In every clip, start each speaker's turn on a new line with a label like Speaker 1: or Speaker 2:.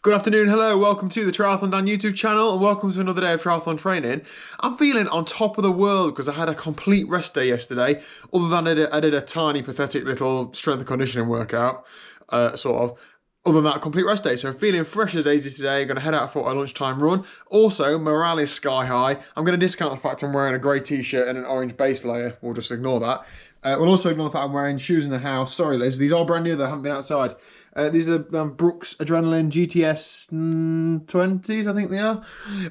Speaker 1: Good afternoon, hello, welcome to the TriathlonDan YouTube channel and welcome to another day of triathlon training. I'm feeling on top of the world because I had a complete rest day yesterday, other than I did a tiny pathetic little strength and conditioning workout, sort of. Other than that, a complete rest day. So I'm feeling fresh as daisy today, going to head out for a lunchtime run. Also, morale is sky high. I'm going to discount the fact I'm wearing a grey t-shirt and an orange base layer, we'll just ignore that. We'll also ignore the fact I'm wearing shoes in the house. Sorry Liz, these are brand new, they haven't been outside. These are the Brooks Adrenaline GTS 20s, I think they are.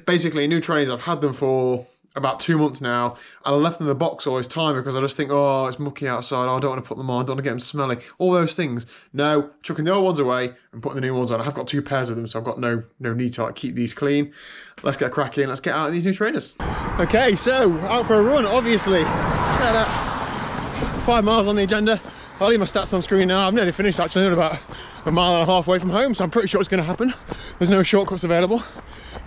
Speaker 1: Basically, new trainers. I've had them for about 2 months now. I left them in the box all this time because I just think, oh, it's mucky outside. Oh, I don't want to put them on. I don't want to get them smelly. All those things. No, chucking the old ones away and putting the new ones on. I've got 2 pairs of them, so I've got no need to keep these clean. Let's get cracking. Let's get out of these new trainers. Okay, so out for a run, obviously. 5 miles on the agenda. I'll leave my stats on screen now. I've nearly finished actually. I'm about a mile and a half away from home, so I'm pretty sure it's going to happen. There's no shortcuts available.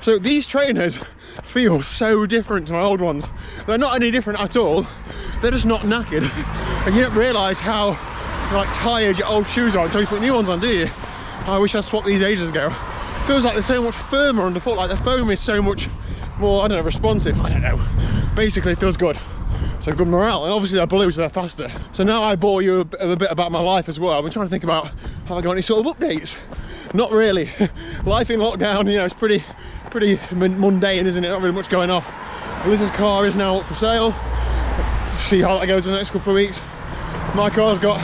Speaker 1: So these trainers feel so different to my old ones. They're not any different at all. They're just not knackered. And you don't realise how tired your old shoes are until you put new ones on, do you? I wish I swapped these ages ago. Feels like they're so much firmer underfoot, like the foam is so much more, I don't know, responsive. I don't know. Basically, it feels good. So good morale, and obviously they're blue, so they're faster. So now I bore you a bit about my life as well. I've been trying to think about have I got any sort of updates. Not really. Life in lockdown, you know, it's pretty mundane, isn't it? Not really much going off. Liz's car is now up for sale. See how that goes in the next couple of weeks. My car's got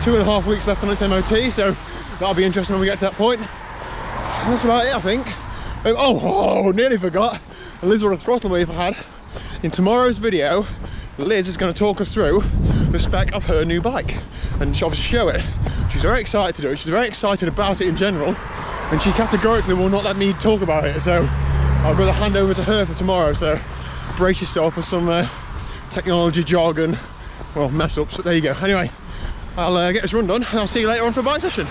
Speaker 1: 2.5 weeks left on its MOT, so that'll be interesting when we get to that point. And that's about it, I think. Oh, nearly forgot. Liz would have throttled me if I had. In tomorrow's video, Liz is going to talk us through the spec of her new bike and obviously show it. She's very excited to do it. She's very excited about it in general, and she categorically will not let me talk about it. So I'd rather hand over to her for tomorrow. So brace yourself for some technology jargon, well, mess ups. But there you go. Anyway, I'll get this run done, and I'll see you later on for a bike session.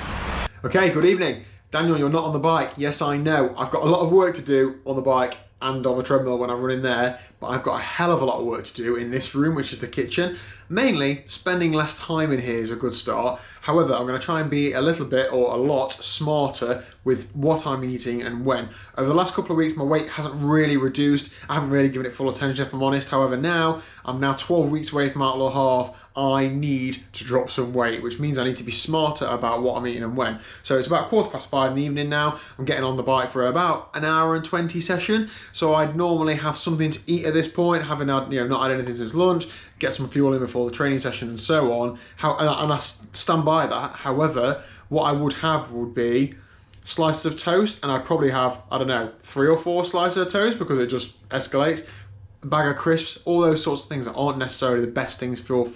Speaker 1: Okay, good evening. Daniel, you're not on the bike. Yes, I know. I've got a lot of work to do on the bike and on the treadmill when I run in there, but I've got a hell of a lot of work to do in this room, which is the kitchen. Mainly, spending less time in here is a good start. However, I'm going to try and be a little bit or a lot smarter with what I'm eating and when. Over the last couple of weeks, my weight hasn't really reduced. I haven't really given it full attention, if I'm honest. However, I'm now 12 weeks away from Outlaw Half. I need to drop some weight, which means I need to be smarter about what I'm eating and when. So it's about 5:15 in the evening now. I'm getting on the bike for about an hour and 20 session. So I'd normally have something to eat at this point, having had, not had anything since lunch, get some fuel in before the training session and so on. And I stand by that. However, what I would have would be slices of toast, and I'd probably have, I don't know, 3 or 4 slices of toast because it just escalates. A bag of crisps, all those sorts of things that aren't necessarily the best things for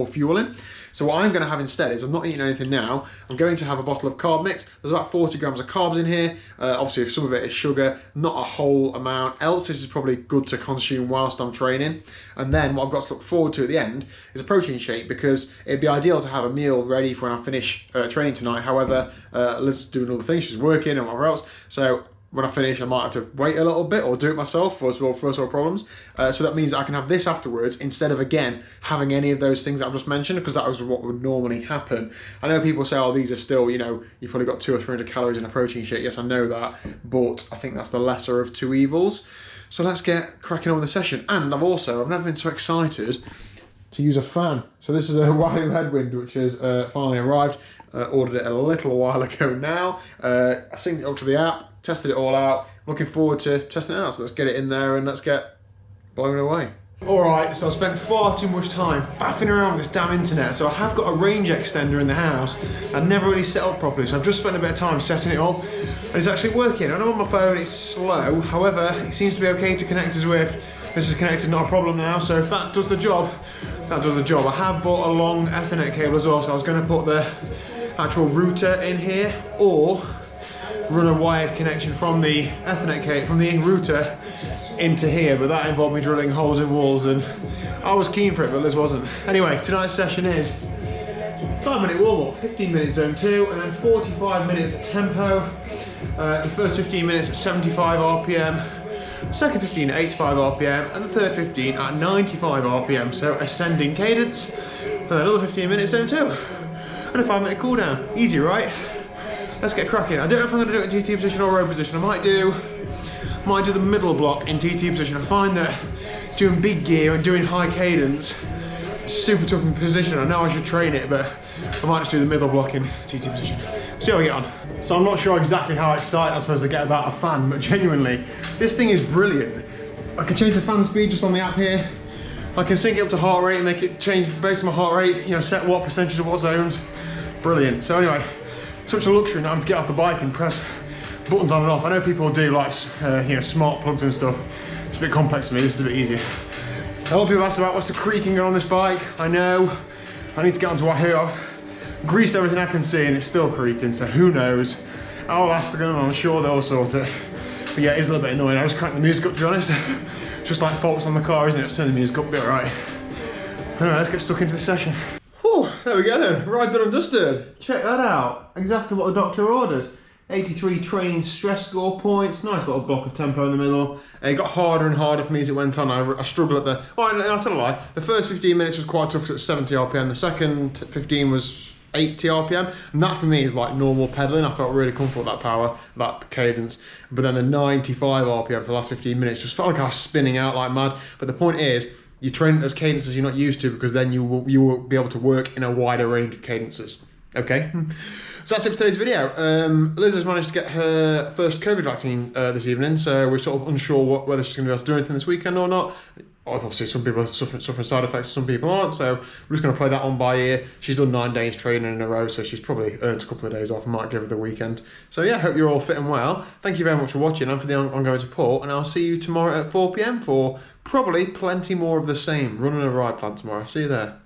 Speaker 1: fueling. So what I'm going to have instead is I'm not eating anything now. I'm going to have a bottle of carb mix. There's about 40 grams of carbs in here. Obviously, some of it is sugar, not a whole amount. Else, this is probably good to consume whilst I'm training. And then what I've got to look forward to at the end is a protein shake, because it'd be ideal to have a meal ready for when I finish training tonight. However, Liz is doing other things. She's working and whatever else. So when I finish, I might have to wait a little bit or do it myself for first world problems. So that means that I can have this afterwards instead of, again, having any of those things that I've just mentioned, because that was what would normally happen. I know people say, oh, these are still, you've probably got 200 or 300 calories in a protein shake. Yes, I know that, but I think that's the lesser of 2 evils. So let's get cracking on with the session. And I've never been so excited to use a fan. So this is a Wahoo Headwind, which has finally arrived. Ordered it a little while ago now. I synced it up to the app, tested it all out. Looking forward to testing it out. So let's get it in there and let's get blown away. Alright, so I spent far too much time faffing around with this damn internet. So I have got a range extender in the house. I've never really set up properly, so I've just spent a bit of time setting it up. And it's actually working. I know on my phone it's slow, however, it seems to be okay to connect to Zwift. This is connected, not a problem now, so if that does the job, that does the job. I have bought a long Ethernet cable as well, so I was going to put the actual router in here, or run a wired connection from the Ethernet cable, from the router into here, but that involved me drilling holes in walls, and I was keen for it, but Liz wasn't. Anyway, tonight's session is 5-minute warm-up, 15 minutes zone 2, and then 45 minutes at tempo. The first 15 minutes at 75 RPM, second 15 at 85 RPM, and the third 15 at 95 RPM, so ascending cadence. And another 15 minutes zone 2, and a 5-minute cool down. Easy, right? let's get cracking. I don't know if I'm going to do it in TT position or row position. I might do the middle block in TT position. I find that doing big gear and doing high cadence is super tough in position. I know I should train it, but I might just do the middle block in TT position. See how we get on. So I'm not sure exactly how excited I'm supposed to get about a fan, but genuinely, this thing is brilliant. I can change the fan speed just on the app here. I can sync it up to heart rate and make it change based on my heart rate, you know, set what percentage of what zones. Brilliant. So anyway, such a luxury now to get off the bike and press buttons on and off. I know people do like, you know, smart plugs and stuff. It's a bit complex for me, this is a bit easier. A lot of people ask about what's the creaking on this bike. I know, I need to get onto Wahoo. I've greased everything I can see and it's still creaking, so who knows. I'll ask them, I'm sure they'll sort it. But yeah, it is a little bit annoying. I just cranked the music up, to be honest. Just like faults on the car, isn't it? Just turn the music up, be alright. Anyway, let's get stuck into the session. Whew, there we go then, ride done and dusted. Check that out, exactly what the doctor ordered. 83 training stress score points, nice little block of tempo in the middle. It got harder and harder for me as it went on. I struggled at the, well, I'll tell a lie, the first 15 minutes was quite tough because it was 70 RPM, the second 15 was 80 RPM, and that for me is like normal pedaling. I felt really comfortable with that power, that cadence. But then the 95 RPM for the last 15 minutes just felt like I was spinning out like mad. But the point is, you train at those cadences you're not used to, because then you will be able to work in a wider range of cadences. Okay? So that's it for today's video. Liz has managed to get her first COVID vaccine this evening, so we're sort of unsure whether she's going to be able to do anything this weekend or not. Obviously, some people are suffering side effects, some people aren't, so we're just going to play that on by ear. She's done 9 days training in a row, so she's probably earned a couple of days off. I might give her the weekend. So yeah, hope you're all fit and well. Thank you very much for watching and for the ongoing support, and I'll see you tomorrow at 4 PM for probably plenty more of the same. Running a ride plan tomorrow. See you there.